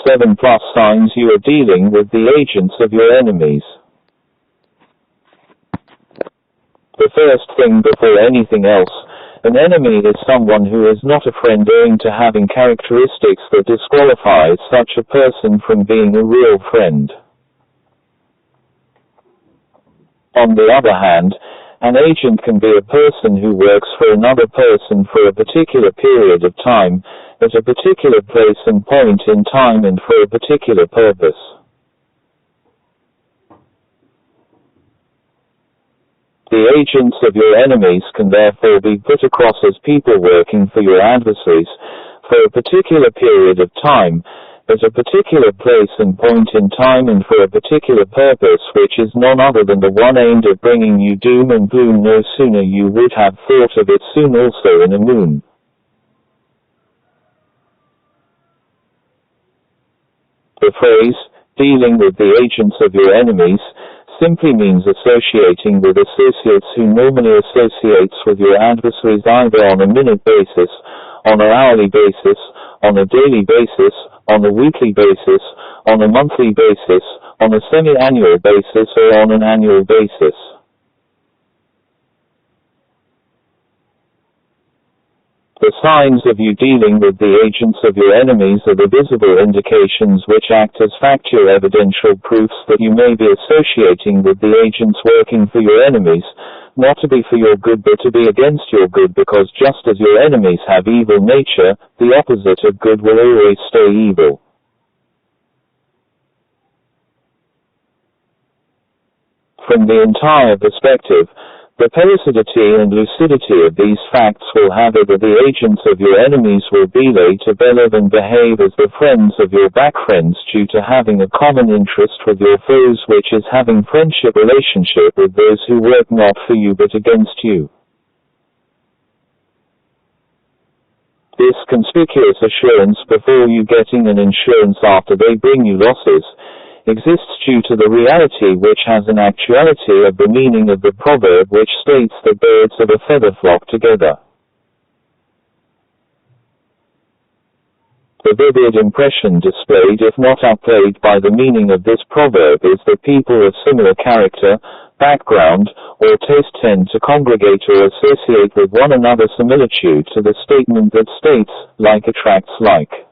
7+ signs you are dealing with the agents of your enemies. The first thing before anything else, an enemy is someone who is not a friend owing to having characteristics that disqualify such a person from being a real friend. On the other hand, an agent can be a person who works for another person for a particular period of time, at a particular place and point in time and for a particular purpose. The agents of your enemies can therefore be put across as people working for your adversaries, for a particular period of time, at a particular place and point in time and for a particular purpose which is none other than the one aimed at bringing you doom and gloom. No sooner you would have thought of it soon also in a moon. The phrase, dealing with the agents of your enemies, simply means associating with associates who normally associates with your adversaries either on a minute basis, on an hourly basis, on a daily basis, on a weekly basis, on a monthly basis, on a semi-annual basis or on an annual basis. The signs of you dealing with the agents of your enemies are the visible indications which act as factual evidential proofs that you may be associating with the agents working for your enemies, not to be for your good but to be against your good, because just as your enemies have evil nature, the opposite of good will always stay evil. From the entire perspective, the periodicity and lucidity of these facts will have it that the agents of your enemies will be to believe and behave as the friends of your back friends due to having a common interest with your foes, which is having friendship relationship with those who work not for you but against you. This conspicuous assurance before you getting an insurance after they bring you losses exists due to the reality which has an actuality of the meaning of the proverb which states that birds of a feather flock together. The vivid impression displayed, if not outplayed, by the meaning of this proverb is that people of similar character, background, or taste tend to congregate or associate with one another, similitude to the statement that states, like attracts like.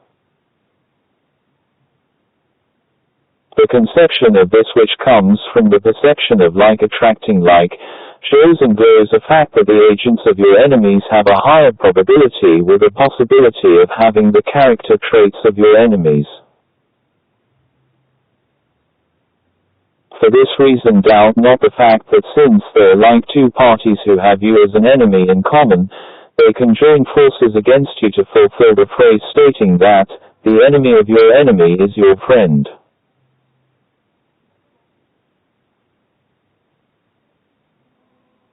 The conception of this, which comes from the perception of like attracting like, shows and glows a fact that the agents of your enemies have a higher probability with a possibility of having the character traits of your enemies. For this reason doubt not the fact that since there are like two parties who have you as an enemy in common, they can join forces against you to fulfill the phrase stating that, the enemy of your enemy is your friend.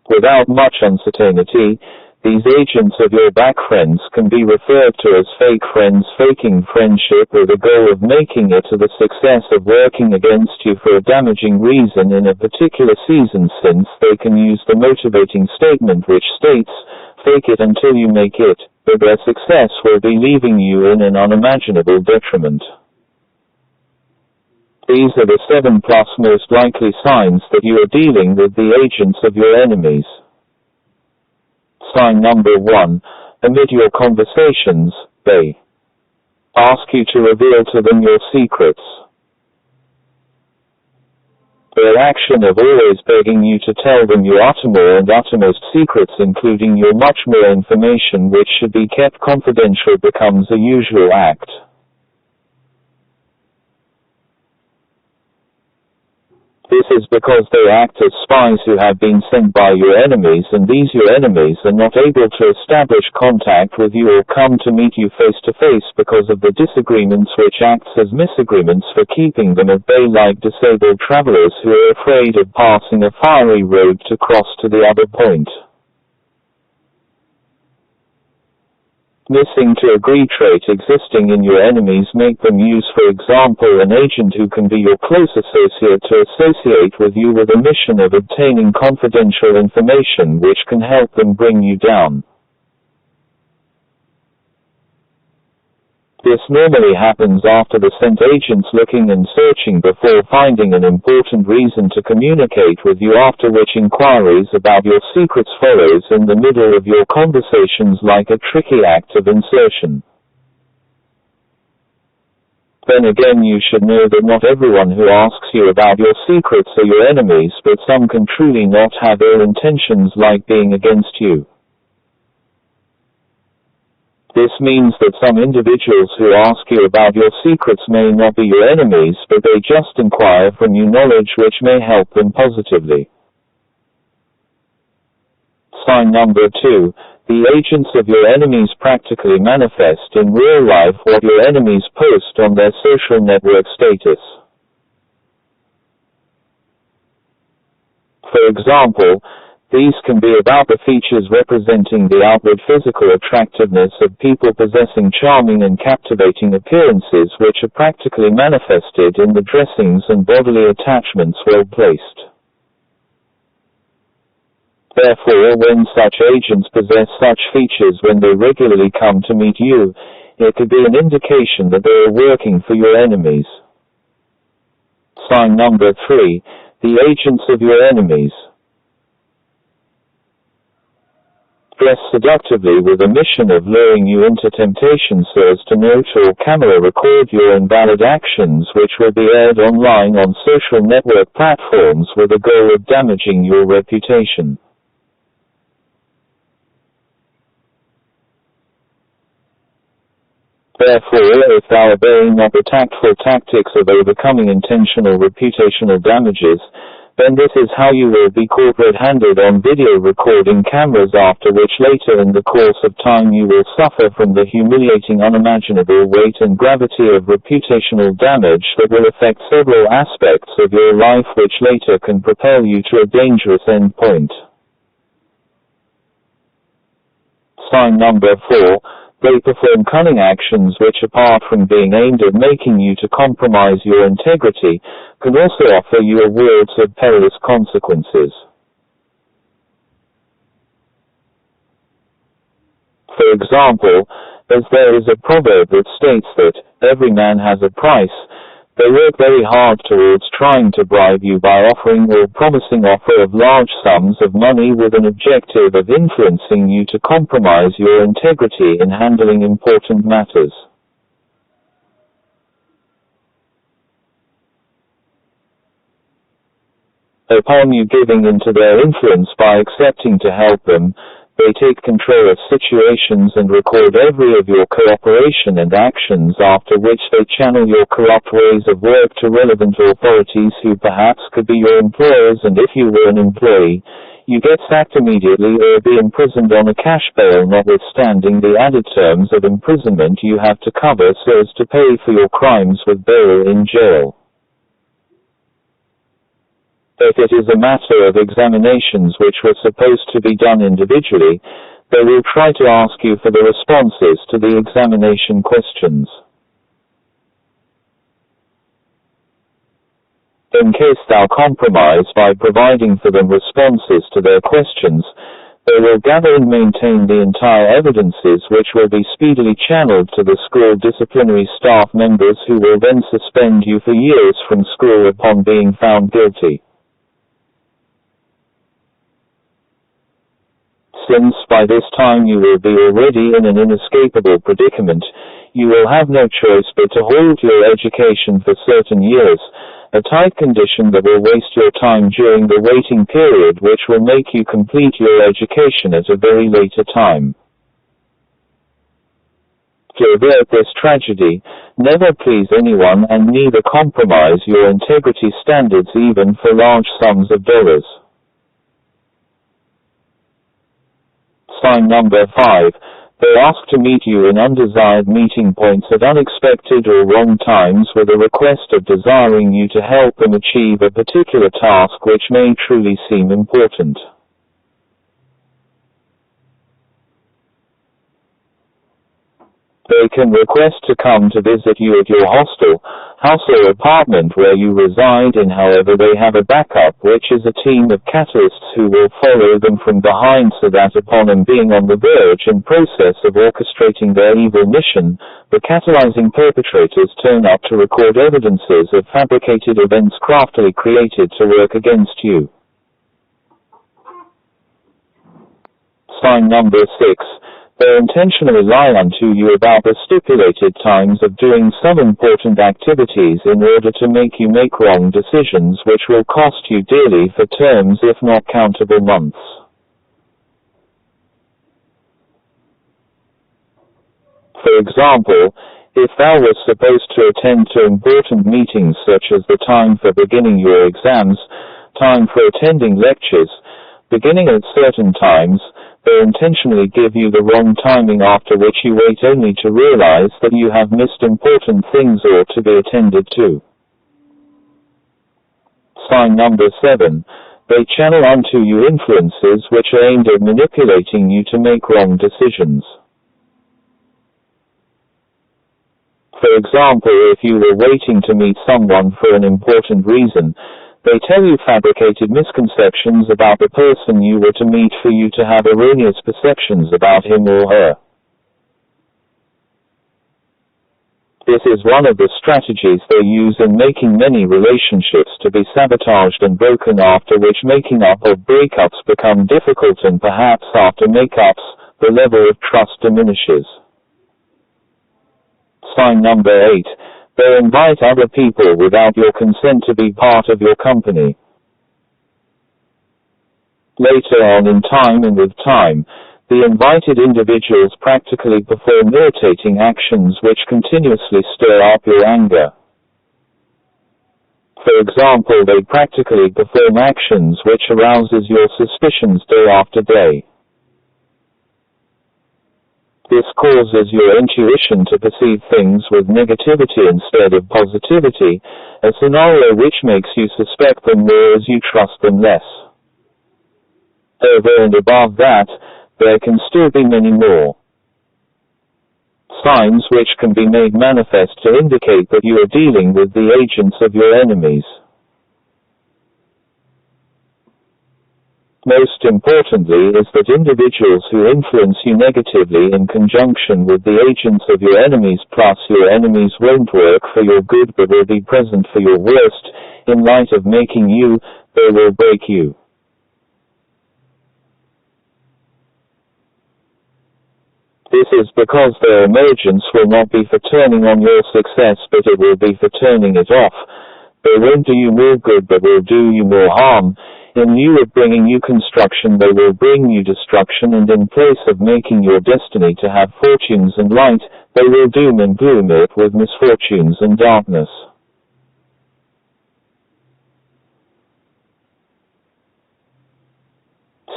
Without much uncertainty, these agents of your back friends can be referred to as fake friends, faking friendship with the goal of making it to the success of working against you for a damaging reason in a particular season, since they can use the motivating statement which states, fake it until you make it, but their success will be leaving you in an unimaginable detriment. These are the 7+ most likely signs that you are dealing with the agents of your enemies. Sign number 1. Amid your conversations, they ask you to reveal to them your secrets. Their action of always begging you to tell them your uttermost secrets, including your much more information which should be kept confidential, becomes a usual act. This is because they act as spies who have been sent by your enemies, and these your enemies are not able to establish contact with you or come to meet you face to face because of the disagreements which acts as misagreements for keeping them at bay, like disabled travelers who are afraid of passing a fiery road to cross to the other point. Missing to agree trait existing in your enemies make them use, for example, an agent who can be your close associate to associate with you with a mission of obtaining confidential information which can help them bring you down. This normally happens after the scent agent's looking and searching before finding an important reason to communicate with you, after which inquiries about your secrets follows in the middle of your conversations like a tricky act of insertion. Then again, you should know that not everyone who asks you about your secrets are your enemies, but some can truly not have ill intentions like being against you. This means that some individuals who ask you about your secrets may not be your enemies, but they just inquire from you knowledge which may help them positively. Sign number 2. The agents of your enemies practically manifest in real life what your enemies post on their social network status. For example, these can be about the features representing the outward physical attractiveness of people possessing charming and captivating appearances, which are practically manifested in the dressings and bodily attachments well placed. Therefore, when such agents possess such features when they regularly come to meet you, it could be an indication that they are working for your enemies. Sign number 3. The agents of your enemies dress seductively with a mission of luring you into temptation so as to note or camera record your invalid actions, which will be aired online on social network platforms with the goal of damaging your reputation. Therefore, if thou obeying not the tactful tactics of overcoming intentional reputational damages, then this is how you will be caught red-handed on video recording cameras, after which later in the course of time you will suffer from the humiliating unimaginable weight and gravity of reputational damage that will affect several aspects of your life, which later can propel you to a dangerous end point. Sign number 4. They perform cunning actions which, apart from being aimed at making you to compromise your integrity, can also offer you rewards of perilous consequences. For example, as there is a proverb that states that every man has a price, they work very hard towards trying to bribe you by offering or promising offer of large sums of money with an objective of influencing you to compromise your integrity in handling important matters. Upon you giving into their influence by accepting to help them, they take control of situations and record every of your cooperation and actions, after which they channel your corrupt ways of work to relevant authorities who perhaps could be your employers, and if you were an employee, you get sacked immediately or be imprisoned on a cash bail, notwithstanding the added terms of imprisonment you have to cover so as to pay for your crimes with bail in jail. If it is a matter of examinations which were supposed to be done individually, they will try to ask you for the responses to the examination questions. In case thou compromise by providing for them responses to their questions, they will gather and maintain the entire evidences, which will be speedily channeled to the school disciplinary staff members, who will then suspend you for years from school upon being found guilty. Since by this time you will be already in an inescapable predicament, you will have no choice but to hold your education for certain years, a tight condition that will waste your time during the waiting period, which will make you complete your education at a very later time. To avert this tragedy, never please anyone and neither compromise your integrity standards even for large sums of dollars. Sign number 5. They ask to meet you in undesired meeting points at unexpected or wrong times with a request of desiring you to help them achieve a particular task which may truly seem important. They can request to come to visit you at your hostel, house or apartment where you reside in. However, they have a backup, which is a team of catalysts who will follow them from behind, so that upon them being on the verge and process of orchestrating their evil mission, the catalyzing perpetrators turn up to record evidences of fabricated events craftily created to work against you. Sign number 6. They intentionally lie unto you about the stipulated times of doing some important activities in order to make you make wrong decisions which will cost you dearly for terms if not countable months. For example, if thou wast supposed to attend to important meetings such as the time for beginning your exams, time for attending lectures, beginning at certain times, they intentionally give you the wrong timing, after which you wait only to realize that you have missed important things or to be attended to. Sign number 7. They channel unto you influences which are aimed at manipulating you to make wrong decisions. For example, if you were waiting to meet someone for an important reason, they tell you fabricated misconceptions about the person you were to meet for you to have erroneous perceptions about him or her. This is one of the strategies they use in making many relationships to be sabotaged and broken, after which making up or breakups become difficult, and perhaps after makeups, the level of trust diminishes. Sign number 8. They invite other people without your consent to be part of your company. Later on in time and with time, the invited individuals practically perform irritating actions which continuously stir up your anger. For example, they practically perform actions which arouses your suspicions day after day. This causes your intuition to perceive things with negativity instead of positivity, a scenario which makes you suspect them more as you trust them less. Over and above that, there can still be many more signs which can be made manifest to indicate that you are dealing with the agents of your enemies. Most importantly is that individuals who influence you negatively in conjunction with the agents of your enemies, plus your enemies, won't work for your good but will be present for your worst. In light of making you, they will break you. This is because their emergence will not be for turning on your success, but it will be for turning it off. They won't do you more good but will do you more harm. In lieu of bringing you construction, they will bring you destruction, and in place of making your destiny to have fortunes and light, they will doom and gloom it with misfortunes and darkness.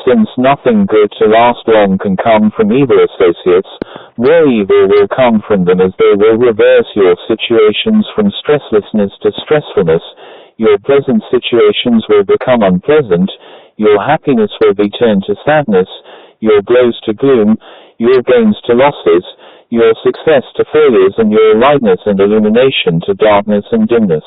Since nothing good to last long can come from evil associates, more evil will come from them, as they will reverse your situations from stresslessness to stressfulness. Your pleasant situations will become unpleasant, your happiness will be turned to sadness, your glows to gloom, your gains to losses, your success to failures, and your lightness and illumination to darkness and dimness.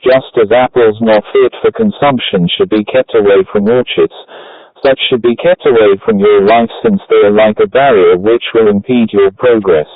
Just as apples not fit for consumption should be kept away from orchards, such should be kept away from your life, since they are like a barrier which will impede your progress.